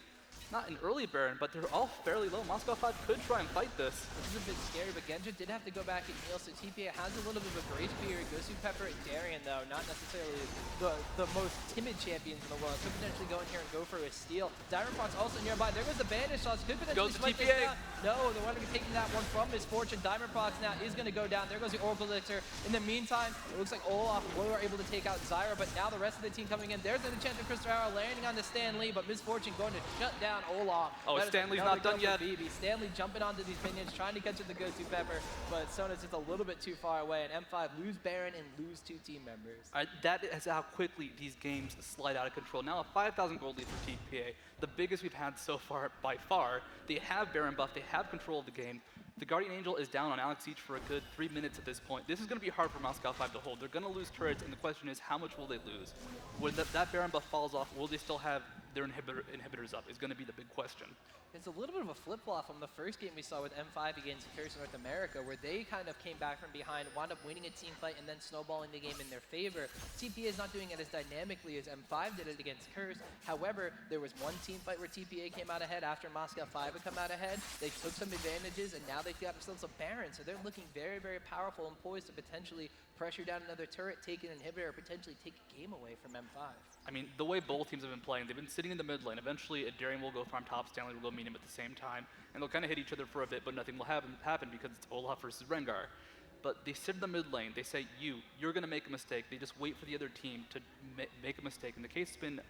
Speaker 2: not an early Baron, but they're all fairly low. Moscow 5 could try and fight this.
Speaker 1: This is a bit scary, but Genja did have to go back and heal, so TPA has a little bit of a grace period. Goes through Pepper and Darian, though, not necessarily the most timid champions in the world. Could potentially go in here and go for a steal. Diamondprox also nearby. There goes the bandage shots. Could potentially
Speaker 2: goes to TPA.
Speaker 1: No, they want to be taking that one from Misfortune. Diamondprox now is going to go down. There goes the Oracle Elixir. In the meantime, it looks like Olaf were able to take out Zyra, but now the rest of the team coming in. There's the chance of Crystal Arrow landing on the Stan Lee, but Misfortune going to shut down Olaf.
Speaker 2: Oh,
Speaker 1: That is
Speaker 2: Stanley's
Speaker 1: another
Speaker 2: not done
Speaker 1: kill for
Speaker 2: yet.
Speaker 1: BB. Stanley jumping onto these minions, trying to catch the go-to pepper, but Sona's just a little bit too far away, and M5 lose Baron and lose 2 team members.
Speaker 2: That is how quickly these games slide out of control. Now a 5,000 gold lead for TPA, the biggest we've had so far by far. They have Baron buff, they have control of the game. The Guardian Angel is down on Alex Siege for a good 3 minutes at this point. This is going to be hard for Moscow 5 to hold. They're going to lose turrets, and the question is, how much will they lose? When that Baron buff falls off, will they still have their inhibitors up is going to be the big question.
Speaker 1: It's a little bit of a flip-flop from the first game we saw with M5 against Curse North America, where they kind of came back from behind, wound up winning a team fight, and then snowballing the game in their favor. TPA is not doing it as dynamically as M5 did it against Curse. However, there was one team fight where TPA came out ahead after Moscow 5 had come out ahead. They took some advantages, and now they've got themselves a Baron, so they're looking very, very powerful and poised to potentially pressure down another turret, take an inhibitor, or potentially take a game away from M5.
Speaker 2: I mean, the way both teams have been playing, they've been sitting in the mid lane. Eventually, Darian will go farm top, Stanley will go meet him at the same time, and they'll kind of hit each other for a bit, but nothing will happen because it's Olaf versus Rengar. But they sit in the mid lane, they say, you're going to make a mistake. They just wait for the other team to make a mistake. In the case, it's been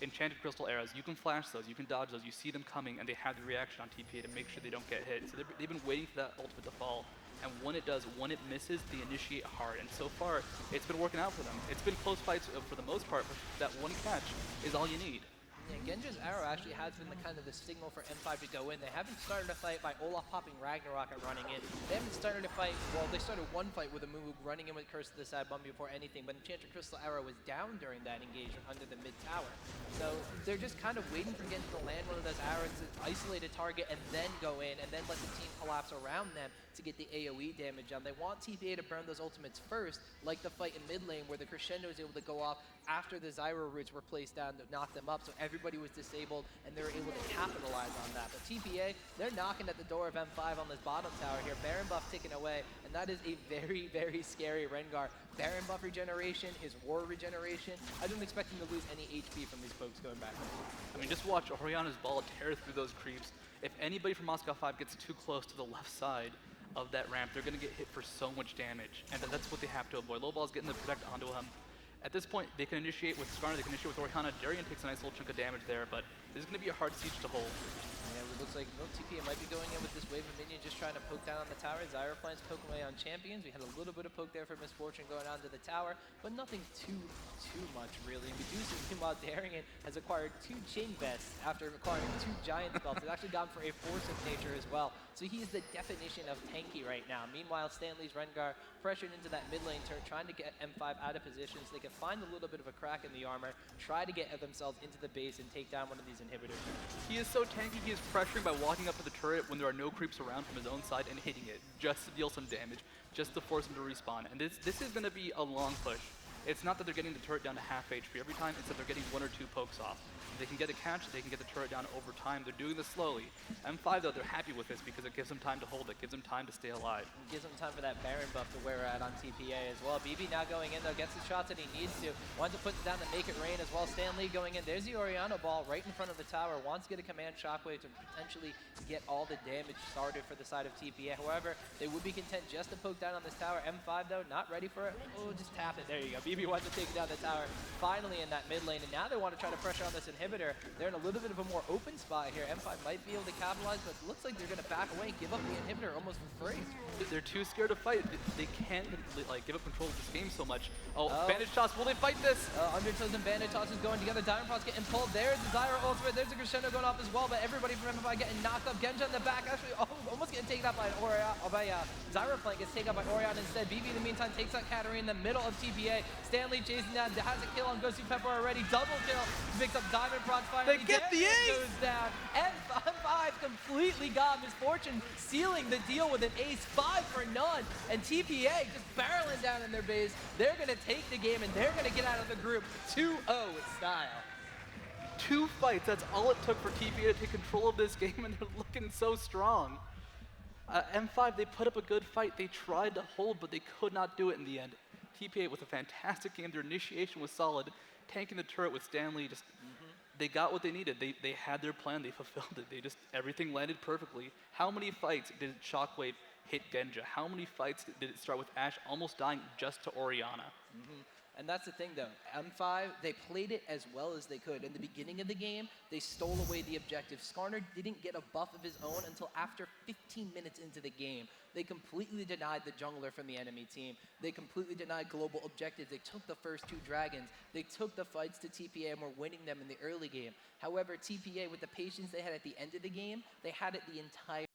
Speaker 2: Enchanted Crystal arrows. You can flash those, you can dodge those, you see them coming, and they have the reaction on TPA to make sure they don't get hit. So they've been waiting for that ultimate to fall. And when it does, when it misses, they initiate hard. And so far, it's been working out for them. It's been close fights for the most part, but that one catch is all you need.
Speaker 1: Yeah, Genja's arrow actually has been the kind of the signal for M5 to go in. They haven't started a fight by Olaf popping Ragnarok and running in. They haven't started a fight, well, they started one fight with a Moog running in with Curse to the side bump before anything, but Enchanted Crystal Arrow was down during that engagement under the mid tower. So they're just kind of waiting for Genja to land one of those arrows to isolate a target and then go in and then let the team collapse around them to get the AoE damage on. They want TPA to burn those ultimates first, like the fight in mid lane where the Crescendo is able to go off after the Zyro roots were placed down to knock them up, so everybody was disabled and they were able to capitalize on that. But TPA, they're knocking at the door of M5 on this bottom tower here. Baron buff taken away, and that is a very, very scary Rengar. Baron buff regeneration, his war regeneration. I don't expect him to lose any HP from these folks going back.
Speaker 2: I mean, just watch Oriana's ball tear through those creeps. If anybody from Moscow 5 gets too close to the left side of that ramp, they're going to get hit for so much damage, and that's what they have to avoid. Low ball's getting the protect onto him. At this point, they can initiate with Skarner, they can initiate with Oriana. Darian takes a nice little chunk of damage there, but this is going to be a hard siege to hold.
Speaker 1: Yeah, it looks like TPA might be going in with this wave of minions just trying to poke down on the tower. Zyro plans poking away on champions. We had a little bit of poke there for Misfortune going onto the tower, but nothing too much really. Medusa, meanwhile, Darian has acquired 2 Chain Vests after acquiring 2 Giant Spells. He's actually gone for a Force of Nature as well. So he's the definition of tanky right now. Meanwhile, Stanley's Rengar pressured into that mid lane turret, trying to get M5 out of position so they can find a little bit of a crack in the armor, try to get themselves into the base and take down one of these inhibitors.
Speaker 2: He is so tanky, he is pressuring by walking up to the turret when there are no creeps around from his own side and hitting it, just to deal some damage, just to force him to respawn. And this is going to be a long push. It's not that they're getting the turret down to half HP every time, it's that they're getting 1 or 2 pokes off. They can get a catch, they can get the turret down over time. They're doing this slowly. M5, though, they're happy with this because it gives them time to hold it, gives them time to stay alive.
Speaker 1: It gives them time for that Baron buff to wear out on TPA as well. BB now going in, though, gets the shots that he needs to. Wants to put it down to make it rain as well. Stan Lee going in. There's the Oriana ball right in front of the tower. Wants to get a command shockwave to potentially get all the damage started for the side of TPA. However, they would be content just to poke down on this tower. M5, though, not ready for it. Oh, just tap it. There you go. BB wants to take down the tower finally in that mid lane, and now they want to try to pressure on this inhibitor. They're in a little bit of a more open spot here. M5 might be able to capitalize, but it looks like they're going to back away and give up the inhibitor almost for free.
Speaker 2: They're too scared to fight. They can't give up control of this game so much. Oh, Bandage Toss, will they fight this?
Speaker 1: Undertows and Bandage Toss is going together. Diamond Pro's getting pulled. There's the Zyro ultimate. There's the Crescendo going off as well, but everybody from M5 getting knocked up. Genja in the back actually almost getting taken out by Zyro flank. Gets taken out by Orion instead. BB in the meantime takes out Katarina in the middle of TPA. Stanley chasing down, has a kill on Go See Pepper already. Double kill. Picks up Diamond Prod finally.
Speaker 2: They get the ace!
Speaker 1: Goes down. M5 completely got Misfortune, sealing the deal with an ace, 5 for none. And TPA just barreling down in their base. They're going to take the game and they're going to get out of the group 2-0 with style.
Speaker 2: 2 fights, that's all it took for TPA to take control of this game, and they're looking so strong. M5, they put up a good fight. They tried to hold, but they could not do it in the end. TPA with a fantastic game. Their initiation was solid. Tanking the turret with Stanley, just they got what they needed. They had their plan. They fulfilled it. Everything landed perfectly. How many fights did Shockwave hit Genja? How many fights did it start with Ashe almost dying just to Oriana?
Speaker 1: And that's the thing, though. M5, they played it as well as they could. In the beginning of the game, they stole away the objective. Skarner didn't get a buff of his own until after 15 minutes into the game. They completely denied the jungler from the enemy team. They completely denied global objectives. They took the first 2 dragons. They took the fights to TPA and were winning them in the early game. However, TPA, with the patience they had at the end of the game, they had it the entire